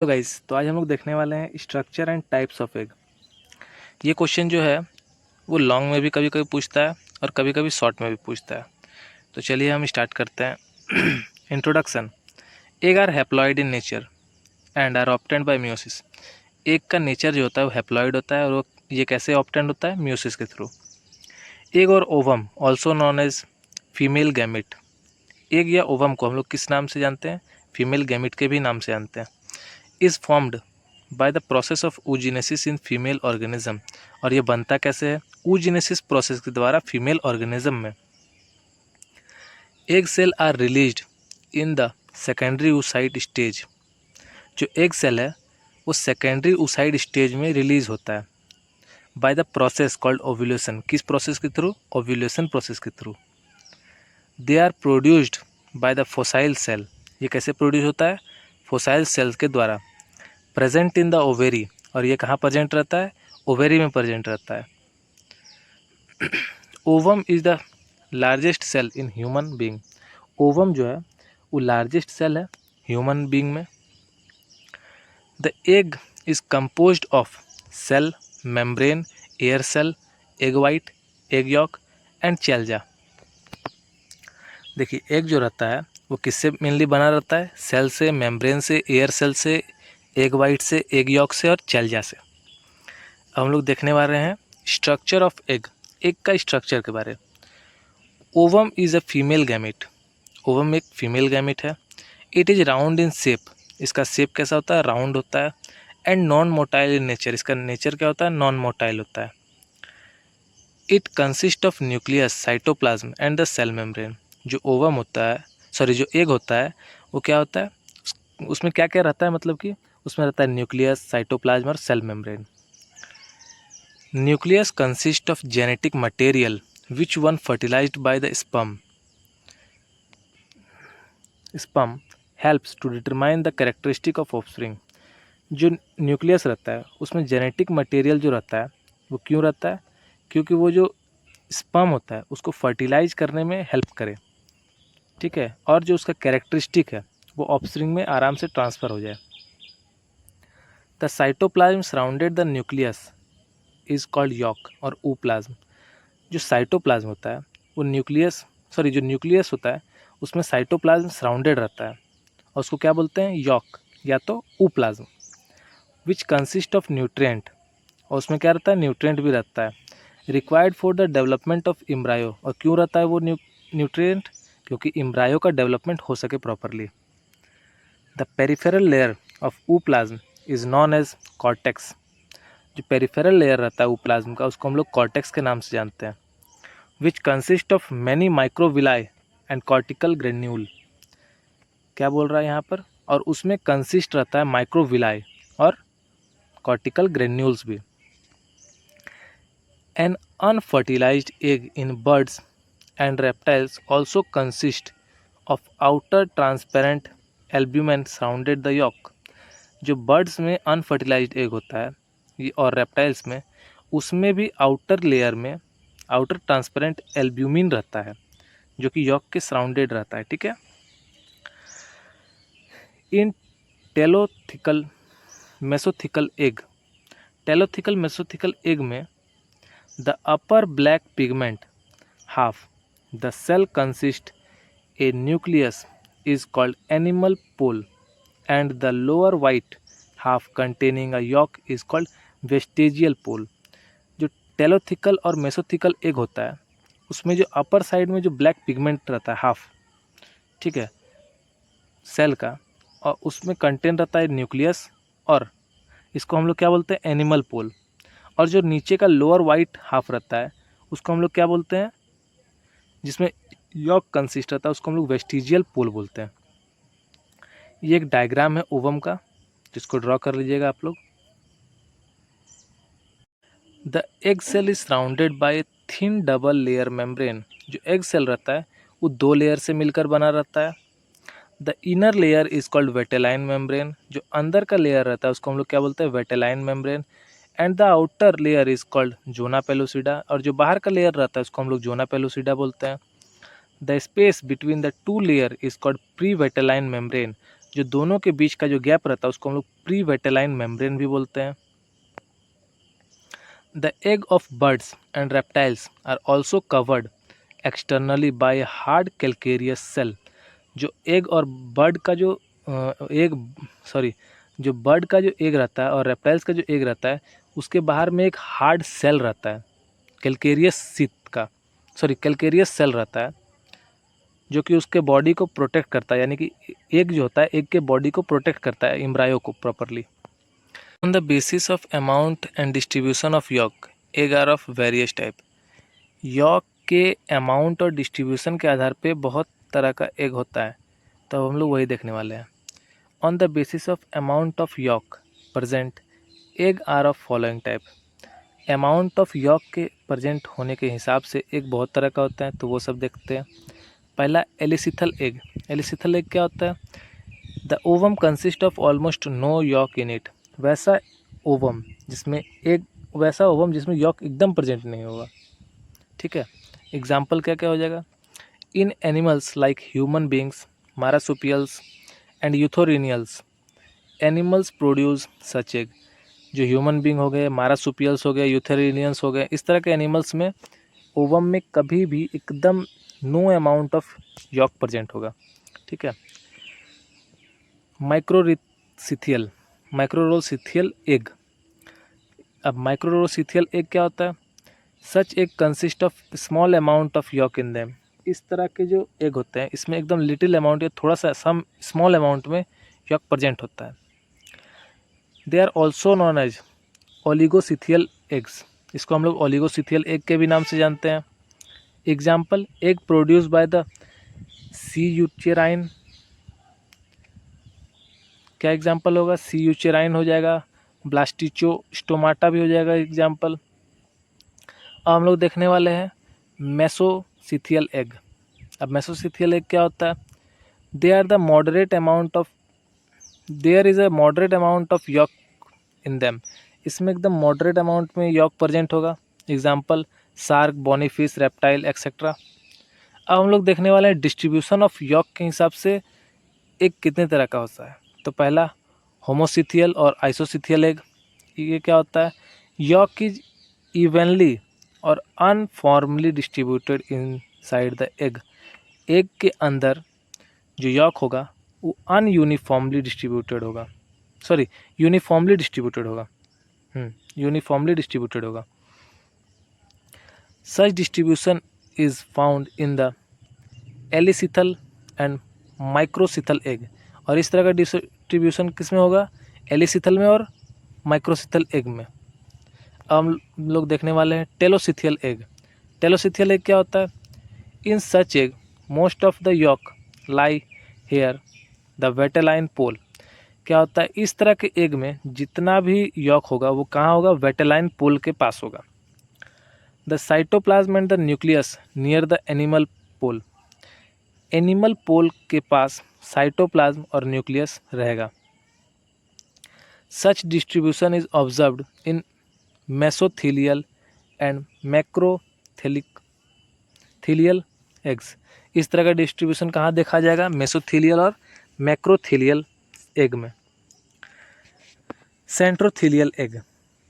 तो गाइस, तो आज हम लोग देखने वाले हैं structure and types of egg. ये क्वेश्चन जो है वो लॉन्ग में भी कभी कभी पूछता है और कभी कभी शॉर्ट में भी पूछता है। तो चलिए हम स्टार्ट करते हैं। Introduction. Egg are haploid in nature and are obtained by meiosis. Egg का नेचर जो होता है वो हैप्लॉइड होता है और वो ये कैसे ऑब्टेन्ड होता है? मियोसिस के थ्रू। एग और ovum also known as female gamete. Egg या ओवम को हम लोग किस नाम से जानते हैं? फीमेल गैमिट के भी नाम से जानते हैं। Is formed by the process of oogenesis in female organism. और ये बनता कैसे है? oogenesis प्रोसेस के द्वारा फीमेल ऑर्गेनिज्म में। Egg cell are released in the secondary oocyte stage. जो एग सेल है वो सेकेंडरी oocyte स्टेज में रिलीज होता है by the process called ovulation. किस प्रोसेस के थ्रू? ओव्यूलेशन प्रोसेस के through. They are produced by the follicle cell. ये कैसे प्रोड्यूस होता है? फोसाइल सेल्स के द्वारा। Present in the ovary. और ये कहाँ प्रेजेंट रहता है? ओवेरी में प्रेजेंट रहता है। Ovum is the largest cell in human being. Ovum जो है वो लार्जेस्ट सेल है ह्यूमन बींग में। The egg is composed of cell, membrane, air cell, egg white, egg yolk and chalaza. देखिए, एग जो रहता है वो किससे मेनली बना रहता है? सेल से, मेम्ब्रेन से, एयर सेल से, एग वाइट से, एग यॉक से और चेल्जा से। अब हम लोग देखने वाले हैं स्ट्रक्चर ऑफ एग। एग का स्ट्रक्चर के बारे में। Ovum is a female gamete. Ovum एक फीमेल गैमिट है। It is round in shape. इसका शेप कैसा होता है? राउंड होता है। And non motile in nature. इसका नेचर क्या होता है? नॉन मोटाइल होता है। It consist of nucleus, cytoplasm and the cell membrane. जो ओवम होता है, सॉरी जो एग होता है वो क्या होता है? उसमें क्या क्या रहता है? मतलब कि उसमें रहता है न्यूक्लियस, साइटोप्लाज्म और cell membrane. Nucleus consists of genetic material which one fertilized by the sperm. Sperm helps to determine the characteristic of offspring. जो न्यूक्लियस रहता है उसमें जेनेटिक मटेरियल जो रहता है वो क्यों रहता है? क्योंकि वो जो स्पर्म होता है उसको फर्टिलाइज करने में हेल्प करे, ठीक है, और जो उसका कैरेक्टरिस्टिक है वो ऑफस्प्रिंग में आराम से ट्रांसफ़र हो जाए। The cytoplasm surrounded the nucleus is called yolk और ooप्लाज्म। जो साइटोप्लाज्म होता है वो जो न्यूक्लियस होता है उसमें साइटोप्लाज्म सराउंडेड रहता है और उसको क्या बोलते हैं? यॉक या तो ooप्लाज्म। Which consist of nutrient. और उसमें क्या रहता है? न्यूट्रिएंट भी रहता है। Required for the development of embryo. और क्यों रहता है वो न्यूट्रिएंट? क्योंकि एम्ब्रायो का डेवलपमेंट हो सके properly. The peripheral layer of ooप्लाज्म इज नॉन एज कॉर्टेक्स। जो पेरिफेरल लेयर रहता है ooप्लाज्म का उसको हम लोग कॉर्टेक्स के नाम से जानते हैं। विच consist of many microvilli and cortical granule. क्या बोल रहा है यहाँ पर? और उसमें कंसिस्ट रहता है माइक्रोविलाई और कॉर्टिकल ग्रेन्यूल्स भी। An unfertilized egg in birds and reptiles also consist of outer transparent albumen surrounded the yolk. जो बर्ड्स में अनफर्टिलाइज्ड एग होता है और रेप्टाइल्स में, उसमें भी आउटर लेयर में आउटर ट्रांसपेरेंट एल्ब्यूमिन रहता है जो कि यॉक के सराउंडेड रहता है, ठीक है। In telolecithal mesolecithal egg, telolecithal mesolecithal egg में the upper black pigment half the cell consist a nucleus is called animal pole and the lower white half containing a yolk is called vestigial pole. जो telolecithal और मेसोथिकल egg होता है उसमें जो upper side में जो black pigment रहता है हाफ, ठीक है, सेल का, और उसमें कंटेन रहता है न्यूक्लियस, और इसको हम लोग क्या बोलते हैं? एनिमल पोल। और जो नीचे का लोअर वाइट हाफ रहता है उसको हम लोग क्या बोलते हैं? जिसमें यॉक कंसिस्ट रहता है उसको हम लोग वेस्टिजियल पोल बोलते हैं। ये एक डायग्राम है ओवम का जिसको ड्रॉ कर लीजिएगा आप लोग। The egg cell is surrounded by thin double layer membrane. जो एग सेल रहता है वो दो लेयर से मिलकर बना रहता है। The inner layer is called vitelline membrane. जो अंदर का लेयर रहता है उसको हम लोग क्या बोलते हैं? Vitelline membrane. And the outer layer is called zona pellucida. और जो बाहर का लेयर रहता है उसको हम लोग जोना पेलोसिडा बोलते हैं। The space between the two layer is called pre vitelline membrane. जो दोनों के बीच का जो गैप रहता है उसको हम लोग प्री वेटेलाइन मेम्ब्रेन भी बोलते हैं। The egg of birds and reptiles are also covered externally by hard calcareous shell. जो एग और बर्ड का जो जो बर्ड का जो एग रहता है और रेप्टाइल्स का जो एग रहता है उसके बाहर में एक हार्ड सेल रहता है, कैल्केरियस सेल रहता है जो कि उसके बॉडी को प्रोटेक्ट करता है, यानी कि एग जो होता है एग के बॉडी को प्रोटेक्ट करता है, एम्ब्रायो को properly. On the basis of amount and distribution of yolk, egg are of various type. Yolk के अमाउंट और डिस्ट्रीब्यूशन के आधार पे बहुत तरह का एग होता है, तो हम लोग वही देखने वाले हैं। On the basis of amount of yolk present, egg are of following type. Amount of yolk के प्रेजेंट होने के हिसाब से एग बहुत तरह का होता है, तो वो सब देखते हैं। पहला एलिसिथल एग। एलिसिथल एग क्या होता है? The ovum consist of almost no yolk in it. वैसा ओवम जिसमें यॉक एकदम प्रेजेंट नहीं होगा। ठीक है, एग्जाम्पल क्या क्या हो जाएगा? In animals like human beings, marsupials and eutherians, animals produce such egg. जो ह्यूमन बींग हो गए, मारासुपियल्स हो गए, यूथोरिनियंस हो गए, इस तरह के एनिमल्स में ओवम में कभी भी एकदम no amount of yolk present होगा। ठीक है। Microlecithal egg. अब माइक्रोरोसिथियल एग क्या होता है? Such egg consist of small amount of yolk in them. इस तरह के जो एग होते हैं इसमें एकदम लिटिल अमाउंट या थोड़ा सा सम स्मॉल अमाउंट में यॉक प्रेजेंट होता है। They are also known as oligolecithal eggs. इसको हम लोग ओलिगोसिथियल एग के भी नाम से जानते हैं। Example, egg produce by the sea यूचेराइन। क्या एग्जाम्पल होगा? सी यूचेराइन हो जाएगा, ब्लास्टिचो स्टोमाटा भी हो जाएगा एग्जाम्पल। अब हम लोग देखने वाले हैं मेसोसिथियल एग। अब मेसोसिथियल एग क्या होता है? There is a moderate amount of yolk in them. इसमें एकदम मॉडरेट अमाउंट में यॉक प्रेजेंट होगा। Example, shark, bony fish, reptile etcetera. अब हम लोग देखने वाले हैं डिस्ट्रीब्यूशन ऑफ यॉक के हिसाब से एग कितने तरह का होता है। तो पहला होमोसिथियल और आइसोसिथियल एग। ये क्या होता है? यॉक इज इवनली और uniformly distributed inside the egg. Egg के अंदर जो यॉक होगा वो यूनिफॉर्मली डिस्ट्रीब्यूटेड होगा। यूनिफॉर्मली डिस्ट्रीब्यूटेड होगा। Such distribution is found in the alecithal and microlecithal egg. और इस तरह का डिस्ट्रीब्यूशन किस में होगा? एलिसिथल में और माइक्रोसिथल एग में। अब हम लोग देखने वाले हैं टेलोसिथियल एग। टेलोसिथियल एग क्या होता है? In such egg most of the yolk lie here the vitelline pole. क्या होता है? इस तरह के एग में जितना भी यॉक होगा वो कहाँ होगा? वेटेलाइन पोल के पास होगा। The cytoplasm and the nucleus near the animal pole. Animal pole के पास साइटोप्लाज्म और न्यूक्लियस रहेगा। Such distribution is observed in mesolecithal and macrolecithal eggs. इस तरह का डिस्ट्रीब्यूशन कहाँ देखा जाएगा? मेसोथिलियल और मैक्रोथिलियल एग में। सेंट्रोथिलियल एग।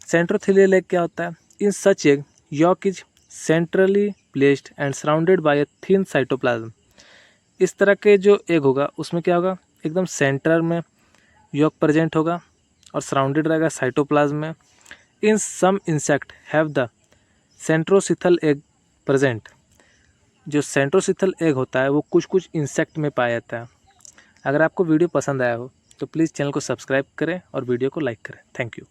सेंट्रोथिलियल एग क्या होता है? In such egg yolk is centrally placed and surrounded by a thin cytoplasm. इस तरह के जो एग होगा उसमें क्या होगा? एकदम सेंटर में यॉक प्रेजेंट होगा और सराउंडेड रहेगा साइटोप्लाज्म में। In some insect have the centrolecithal egg present. जो सेंट्रोसिथल एग होता है वो कुछ कुछ इंसेक्ट में पाया जाता है। अगर आपको वीडियो पसंद आया हो तो प्लीज़ चैनल को सब्सक्राइब करें और वीडियो को लाइक करें। Thank you.